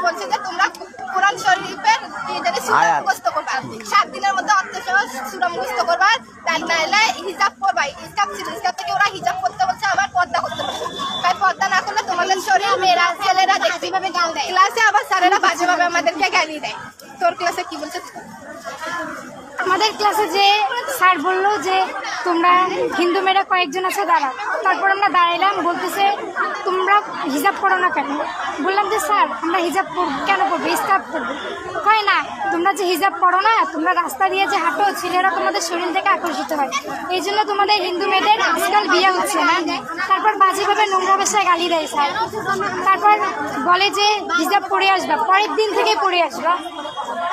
বলছে যে তোমরা কোরআন শরীফের সূরা মুখস্থ করবা, 7 দিনের মধ্যে অর্থসহ সূরা মুখস্থ করবা, তাই নাইলে হিজাব করবা। হিজাব ছিল, হিজাব থেকে ওরা হিজাব করতে বলছে, আবার পর্দা করতে বলছে। তাই পর্দা না করলে তোমাদের শরীর মেয়েরা ছেলেরা দেখতে পাবে গাল দেয়। ক্লাসে আবার স্যারেরা বাজেভাবে আমাদেরকে গালি দেয়। তোর ক্লাসে কি বলছে? আমাদের ক্লাসে যে স্যার বললো যে তোমরা হিন্দু মেয়েরা কয়েকজন আছে দাঁড়াও। তারপর আমরা দাঁড়াইলাম, বলতেছে তোমরা হিজাব পড়ো না কেন? বললাম যে স্যার আমরা হিজাব কেন পড়বো, স্কার্ফ পড়বো। কয় না, তোমরা যে হিজাব পড়ো না, তোমরা রাস্তা দিয়ে যে হাঁটো, ছেলেরা তোমাদের শরীর থেকে আকর্ষিত হয়, এই জন্য তোমাদের হিন্দু মেয়েদের আজকাল বিয়ে হচ্ছে না। তারপর বাজেভাবে নোংরা ভাষায় গালি দেয় স্যার। তারপর বলে যে হিজাব পরে আসবা, পরের দিন থেকে পরে আসবা।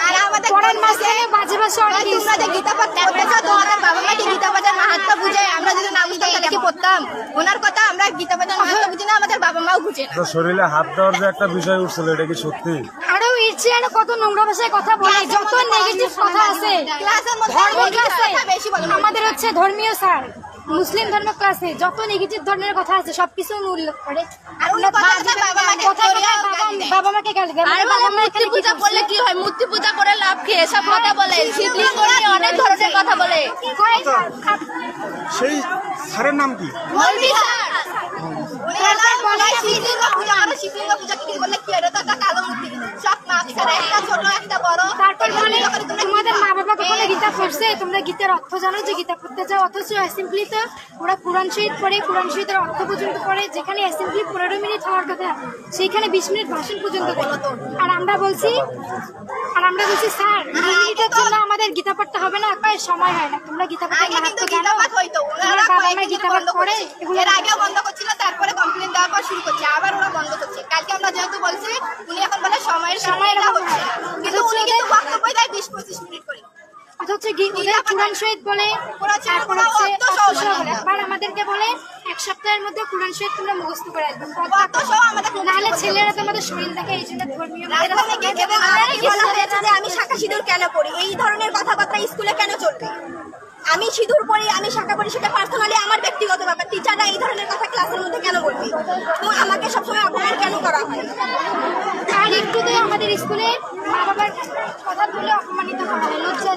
আর আমাদের পরের মাস থেকে বাজে ভাষা অনেক তোমরা যে গীতা পাঠ করতেছো, তোমাদের বাবা মা কি গীতা পাঠের মাহাত্ম্য বুঝে? আমরা যদি না বুঝতাম তাহলে কি পড়তাম? ওনার কথা আমরা গীতা পাঠের মাহাত্ম্য বুঝি না, আমাদের বাবা মাও বুঝে না। তো শরীরে হাত দেওয়ার যে একটা বিষয় উঠছিল, এটা কি সত্যি? আরো ইচ্ছে আরো কত নোংরা ভাষায় কথা বলে, যত নেগেটিভ কথা আছে ক্লাসের মধ্যে ধর্ম ক্লাসে। বেশি বলে। আমাদের হচ্ছে ধর্মীয় স্যার, মুসলিম ধর্ম ক্লাসে যত নেগেটিভ ধরনের কথা আছে সবকিছু উল্লেখ করে। আর উনি বাবা মাকে গালি দেয়। আর বলে মূর্তি পূজা করলে কি হয়, মূর্তি পূজা করে লাভ কি, এসব কথা বলে। শিবলিঙ্গ নিয়ে অনেক ধরনের কথা বলে। সেই স্যারের নাম কি? মৌলভী স্যার। উনি বলে শিবলিঙ্গ পূজা করে, শিবলিঙ্গ পূজা কি বললে কি এটা তো একটা কালো মূর্তি। সব মাপ করে, একটা ছোট একটা বড়। তারপর বলে তোমাদের মা বাবা কখনো গীতা পড়ছে? তোমরা গীতার অর্থ জানো যে গীতা পড়তে যাও? অথচ অ্যাসেম্বলি তো ওরা কোরআন শরীফ পড়ে, কোরআন শরীফের অর্থ পর্যন্ত পড়ে। যেখানে অ্যাসেম্বলি 15 মিনিট হওয়ার কথা, সেইখানে 20 মিনিট ভাষণ পর্যন্ত করে। আর আমরা বলছি স্যার 2 মিনিটের জন্য আমাদের গীতা পড়তে হবে না? কয় সময় হয় না। তোমরা গীতা পড়তে আগে কিন্তু মাহাত্ম্য গীতা জানো? পাঠ হইতো, ওনারা বাবা মা গীতা পাঠ করে, এর আগেও বন্ধ করছিল, তারপরে কমপ্লেন দেওয়ার পর শুরু করছে, আবার ওরা বন্ধ করছে। কালকে আমরা যেহেতু বলছি, উনি এখন বলে সময়ের হচ্ছে, কিন্তু উনি কিন্তু বক্তব্য দেয় 20-25 মিনিট করে। অথচ ওদের কোরআন শরীফ বলে, তারপর হচ্ছে আবার আমাদেরকে বলে 1 সপ্তাহের মধ্যে কোরআন শরীফ তোমরা মুখস্থ করে আসবে, নাহলে ছেলেরা তোমাদের শরীর দেখে। এই জন্য ধর্মীয় আমি শাখা সিঁদুর কেন পড়ি, এই ধরনের কথাবার্তা স্কুলে কেন চলবে? আমি সিঁদুর পড়ি, আমি শাখা পড়ি, সেটা পার্সোনালি আমার ব্যক্তিগত ব্যাপার। টিচাররা এই ধরনের কথা ক্লাসের মধ্যে কেন বলবে? তো আমাকে সবসময় অপমান কেন করা হয়? আর একটু তো আমাদের স্কুলে মা বাবার কথা তুলে অপমানিত করা হয়, লজ্জা